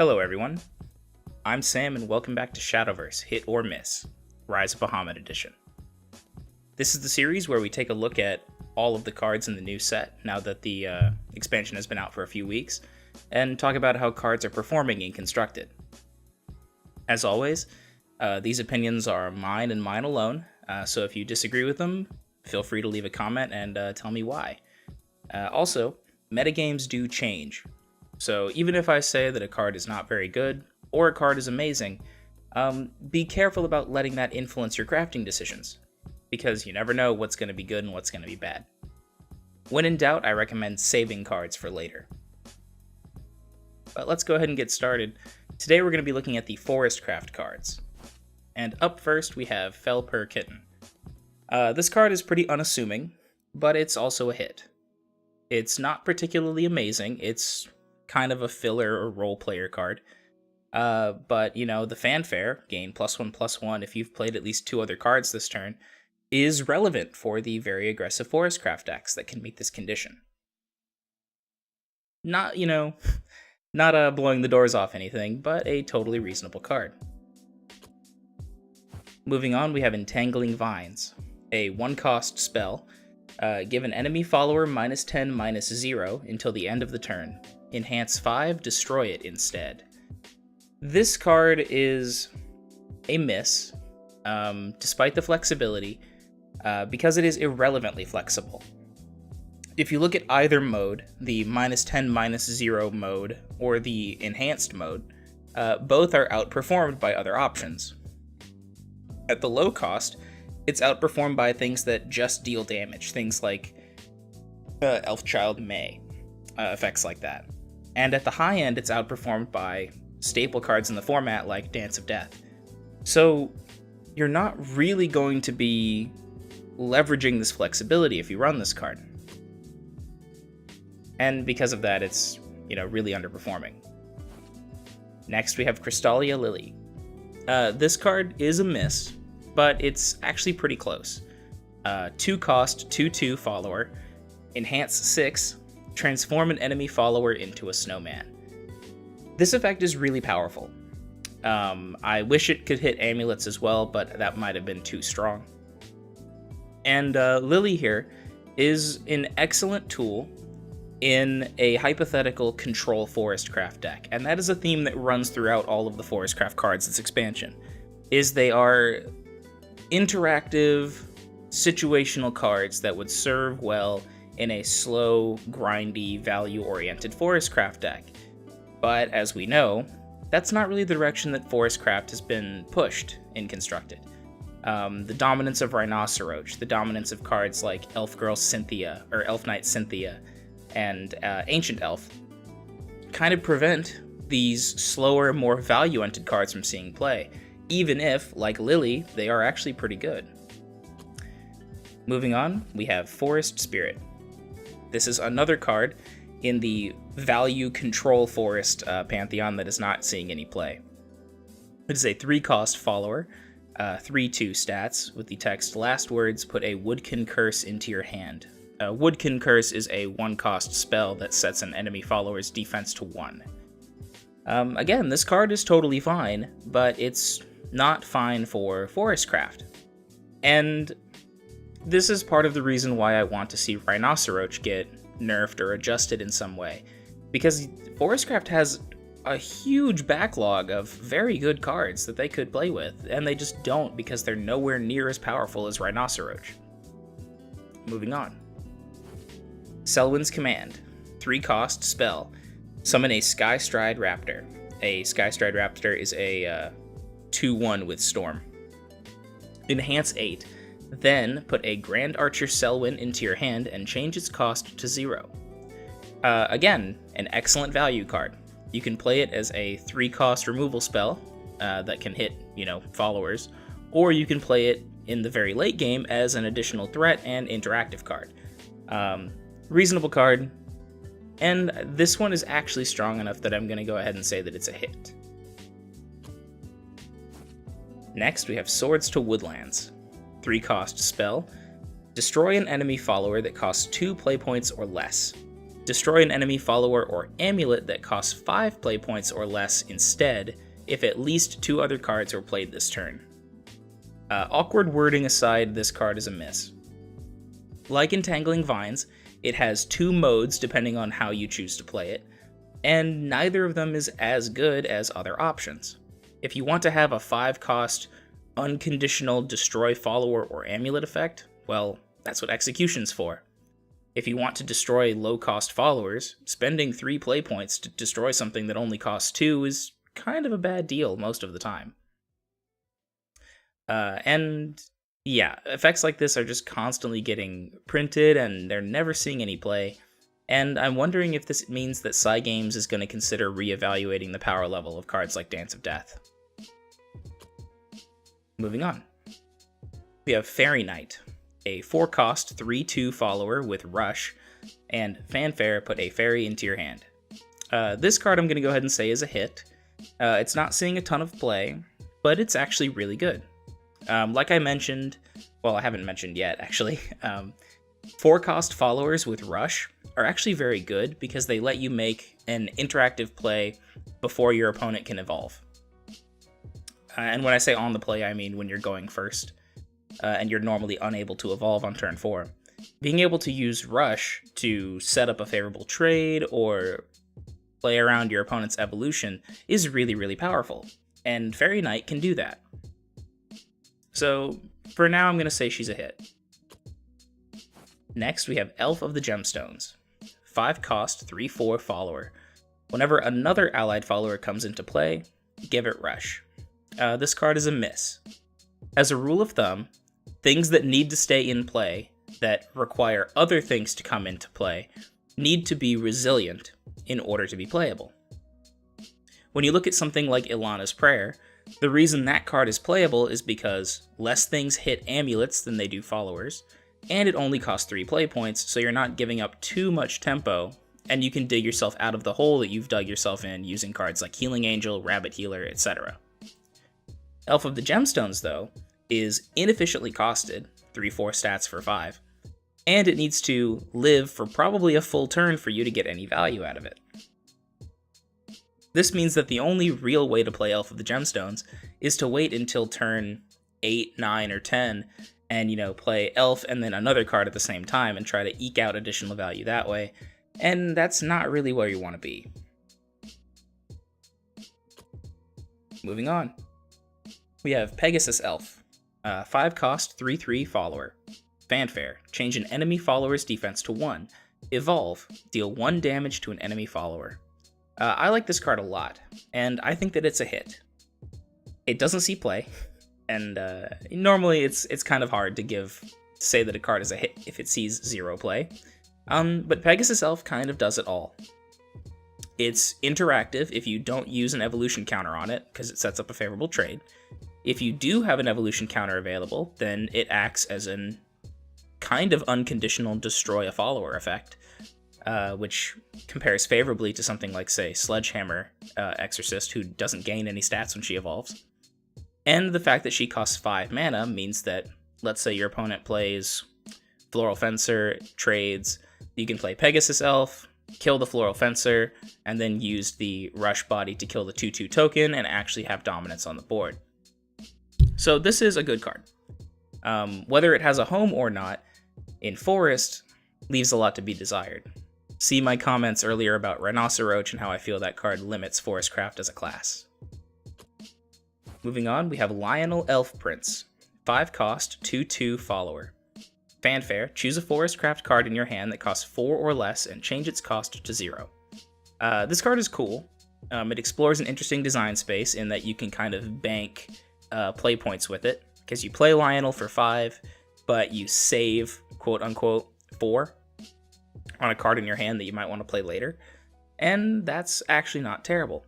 Hello everyone, I'm Sam and welcome back to Shadowverse Hit or Miss, Rise of Bahamut Edition. This is the series where we take a look at all of the cards in the new set, now that the expansion has been out for a few weeks, and talk about how cards are performing in Constructed. As always, these opinions are mine and mine alone, so if you disagree with them, feel free to leave a comment and tell me why. Also, metagames do change. So even if I say that a card is not very good, or a card is amazing, be careful about letting that influence your crafting decisions, because you never know what's going to be good and what's going to be bad. When in doubt, I recommend saving cards for later. But let's go ahead and get started. Today we're going to be looking at the Forestcraft cards. And up first we have Felper Kitten. This card is pretty unassuming, but it's also a hit. It's not particularly amazing, it's kind of a filler or role player card. But, you know, the fanfare, gain +1/+1 if you've played at least 2 other cards this turn, is relevant for the very aggressive Forestcraft decks that can meet this condition. Not, not blowing the doors off anything, but a totally reasonable card. Moving on, we have Entangling Vines, a 1-cost spell. Give an enemy follower -10/-0 until the end of the turn. Enhance 5, destroy it instead. This card is a miss, despite the flexibility, because it is irrelevantly flexible. If you look at either mode, the -10/-0 mode or the enhanced mode, both are outperformed by other options. At the low cost, it's outperformed by things that just deal damage, things like Elfchild May, effects like that. And at the high end, it's outperformed by staple cards in the format like Dance of Death. So you're not really going to be leveraging this flexibility if you run this card. And because of that, it's, really underperforming. Next, we have Crystallia Lily. This card is a miss, but it's actually pretty close. 2-cost, 2/2 follower, enhance 6, transform an enemy follower into a snowman. This effect is really powerful. I wish it could hit amulets as well, but that might have been too strong. And Lily here is an excellent tool in a hypothetical control Forestcraft deck, and that is a theme that runs throughout all of the Forestcraft cards this expansion, is they are interactive, situational cards that would serve well in a slow, grindy, value-oriented Forestcraft deck. But as we know, that's not really the direction that Forestcraft has been pushed in Constructed. The dominance of Rhinoceroach, the dominance of cards like Elf Girl Cynthia, or Elf Knight Cynthia, and Ancient Elf, kind of prevent these slower, more value-oriented cards from seeing play, even if, like Lily, they are actually pretty good. Moving on, we have Forest Spirit. This is another card in the value control forest pantheon that is not seeing any play. It is a 3-cost follower, 3/2 stats, with the text, last words, put a Woodkin Curse into your hand. Woodkin Curse is a 1-cost spell that sets an enemy follower's defense to 1. Again, this card is totally fine, but it's not fine for Forestcraft. And this is part of the reason why I want to see Rhinoceroach get nerfed or adjusted in some way, because Forestcraft has a huge backlog of very good cards that they could play with, and they just don't because they're nowhere near as powerful as Rhinoceroach. Moving on. Selwyn's Command, 3-cost spell, summon a Skystride Raptor. A Skystride Raptor is a 2/1 with Storm. Enhance 8. Then, put a Grand Archer Selwyn into your hand and change its cost to 0. Again, an excellent value card. You can play it as a 3-cost removal spell that can hit, followers, or you can play it in the very late game as an additional threat and interactive card. Reasonable card, and this one is actually strong enough that I'm going to go ahead and say that it's a hit. Next, we have Swords to Woodlands. 3-cost spell. Destroy an enemy follower that costs 2 play points or less. Destroy an enemy follower or amulet that costs 5 play points or less instead, if at least 2 other cards were played this turn. Awkward wording aside, this card is a miss. Like Entangling Vines, it has 2 modes depending on how you choose to play it, and neither of them is as good as other options. If you want to have a 5-cost, unconditional destroy follower or amulet effect, well, that's what Execution's for. If you want to destroy low-cost followers, spending 3 play points to destroy something that only costs 2 is kind of a bad deal most of the time. And yeah, effects like this are just constantly getting printed and they're never seeing any play. And I'm wondering if this means that Cygames is going to consider reevaluating the power level of cards like Dance of Death. Moving on. We have Fairy Knight, a 4-cost 3/2 follower with Rush, and Fanfare, put a fairy into your hand. This card I'm going to go ahead and say is a hit. It's not seeing a ton of play, but it's actually really good. Like I mentioned, well, I haven't mentioned yet, actually, 4-cost followers with Rush are actually very good because they let you make an interactive play before your opponent can evolve. And when I say on the play, I mean when you're going first, and you're normally unable to evolve on turn 4. Being able to use Rush to set up a favorable trade or play around your opponent's evolution is really, really powerful, and Fairy Knight can do that. So, for now, I'm going to say she's a hit. Next, we have Elf of the Gemstones. 5-cost, 3/4 follower. Whenever another allied follower comes into play, give it Rush. This card is a miss. As a rule of thumb, things that need to stay in play, that require other things to come into play, need to be resilient in order to be playable. When you look at something like Ilana's Prayer, the reason that card is playable is because less things hit amulets than they do followers, and it only costs 3 play points, so you're not giving up too much tempo, and you can dig yourself out of the hole that you've dug yourself in using cards like Healing Angel, Rabbit Healer, etc. Elf of the Gemstones, though, is inefficiently costed, 3/4 stats for 5, and it needs to live for probably a full turn for you to get any value out of it. This means that the only real way to play Elf of the Gemstones is to wait until turn 8, 9, or 10, and, play Elf and then another card at the same time and try to eke out additional value that way, and that's not really where you want to be. Moving on. We have Pegasus Elf, 5-cost, 3/3 follower. Fanfare, change an enemy follower's defense to 1. Evolve, deal 1 damage to an enemy follower. I like this card a lot, and I think that it's a hit. It doesn't see play, and normally it's kind of hard to say that a card is a hit if it sees 0 play, but Pegasus Elf kind of does it all. It's interactive if you don't use an evolution counter on it, because it sets up a favorable trade. If you do have an evolution counter available, then it acts as an kind of unconditional destroy a follower effect, which compares favorably to something like, say, Sledgehammer Exorcist, who doesn't gain any stats when she evolves. And the fact that she costs 5 mana means that, let's say your opponent plays Floral Fencer, trades, you can play Pegasus Elf, kill the Floral Fencer, and then use the Rush Body to kill the 2/2 token and actually have dominance on the board. So this is a good card. Whether it has a home or not, in Forest, leaves a lot to be desired. See my comments earlier about Rhinoceroach and how I feel that card limits Forestcraft as a class. Moving on, we have Lionel Elf Prince, 5-cost, 2/2 follower. Fanfare, choose a Forestcraft card in your hand that costs 4 or less and change its cost to 0. This card is cool. It explores an interesting design space in that you can kind of bank play points with it, because you play Lionel for 5, but you save, quote-unquote, 4 on a card in your hand that you might want to play later, and that's actually not terrible.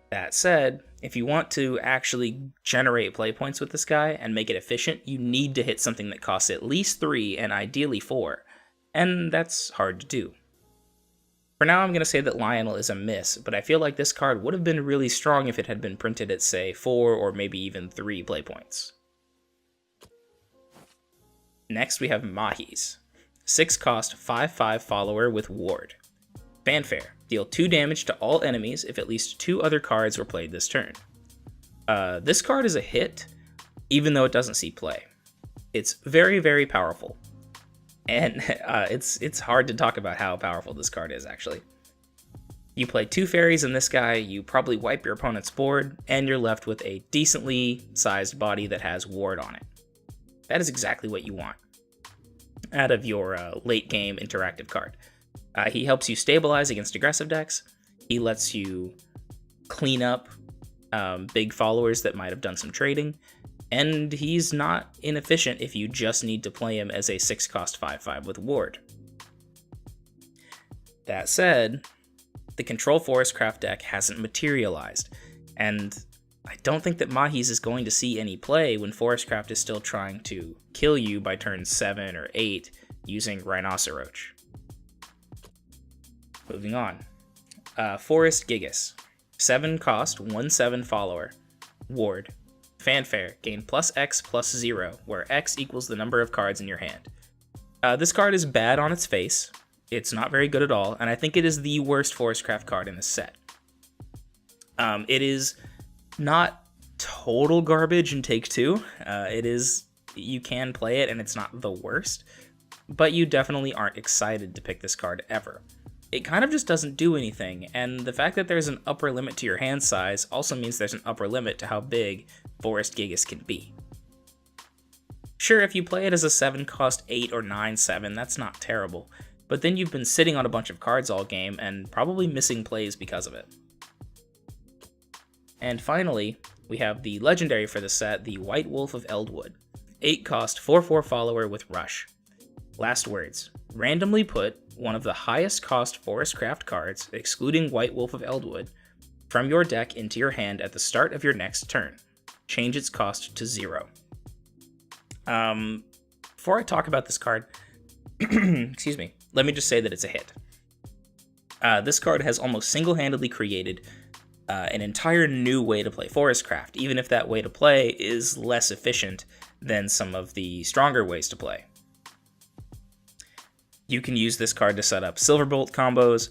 That said, if you want to actually generate play points with this guy and make it efficient, you need to hit something that costs at least 3 and ideally 4, and that's hard to do. For now, I'm going to say that Lionel is a miss, but I feel like this card would have been really strong if it had been printed at, say, 4 or maybe even 3 play points. Next, we have Mahis. 6-cost, 5/5 follower with Ward. Fanfare. Deal 2 damage to all enemies if at least 2 other cards were played this turn. This card is a hit, even though it doesn't see play. It's very, very powerful. And it's hard to talk about how powerful this card is, actually. You play 2 fairies in this guy, you probably wipe your opponent's board, and you're left with a decently sized body that has ward on it. That is exactly what you want out of your late game interactive card. He helps you stabilize against aggressive decks. He lets you clean up big followers that might have done some trading. And he's not inefficient if you just need to play him as a 6-cost 5/5 with ward. That said, the Control Forestcraft deck hasn't materialized, and I don't think that Mahis is going to see any play when Forestcraft is still trying to kill you by turn 7 or 8 using Rhinoceroach. Moving on. Forest Gigas. 7-cost, 1/7 follower. Ward. Fanfare. Gain +X/+0, where X equals the number of cards in your hand. This card is bad on its face. It's not very good at all, and I think it is the worst Forestcraft card in the set. It is not total garbage in Take 2. You can play it, and it's not the worst, but you definitely aren't excited to pick this card ever. It kind of just doesn't do anything, and the fact that there's an upper limit to your hand size also means there's an upper limit to how big Forest Gigas can be. Sure, if you play it as a 7-cost 8 or 9/7, that's not terrible, but then you've been sitting on a bunch of cards all game and probably missing plays because of it. And finally, we have the legendary for the set, the White Wolf of Eldwood. 8-cost 4/4 follower with Rush. Last words. Randomly put one of the highest cost Forestcraft cards, excluding White Wolf of Eldwood, from your deck into your hand at the start of your next turn. Change its cost to 0. Before I talk about this card, excuse me, let me just say that it's a hit. This card has almost single-handedly created an entire new way to play Forestcraft, even if that way to play is less efficient than some of the stronger ways to play. You can use this card to set up Silverbolt combos,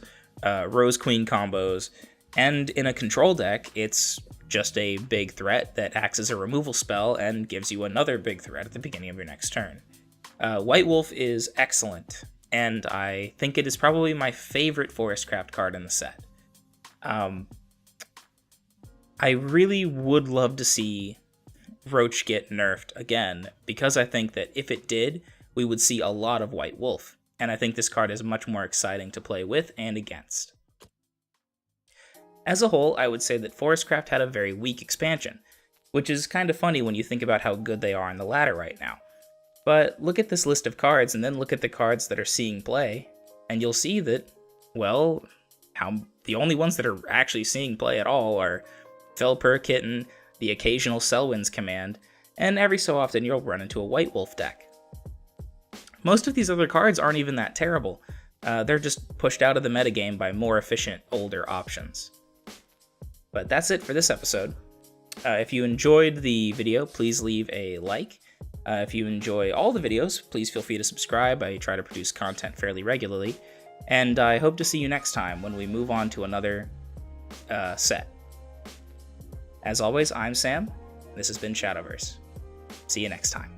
Rose Queen combos, and in a control deck, it's just a big threat that acts as a removal spell and gives you another big threat at the beginning of your next turn. White Wolf is excellent, and I think it is probably my favorite Forestcraft card in the set. I really would love to see Roach get nerfed again, because I think that if it did, we would see a lot of White Wolf, and I think this card is much more exciting to play with and against. As a whole, I would say that Forestcraft had a very weak expansion, which is kind of funny when you think about how good they are in the ladder right now. But look at this list of cards, and then look at the cards that are seeing play, and you'll see that, well, the only ones that are actually seeing play at all are Felper Kitten, the occasional Selwyn's Command, and every so often you'll run into a White Wolf deck. Most of these other cards aren't even that terrible. They're just pushed out of the metagame by more efficient, older options. But that's it for this episode. If you enjoyed the video, please leave a like. If you enjoy all the videos, please feel free to subscribe. I try to produce content fairly regularly. And I hope to see you next time when we move on to another set. As always, I'm Sam. This has been Shadowverse. See you next time.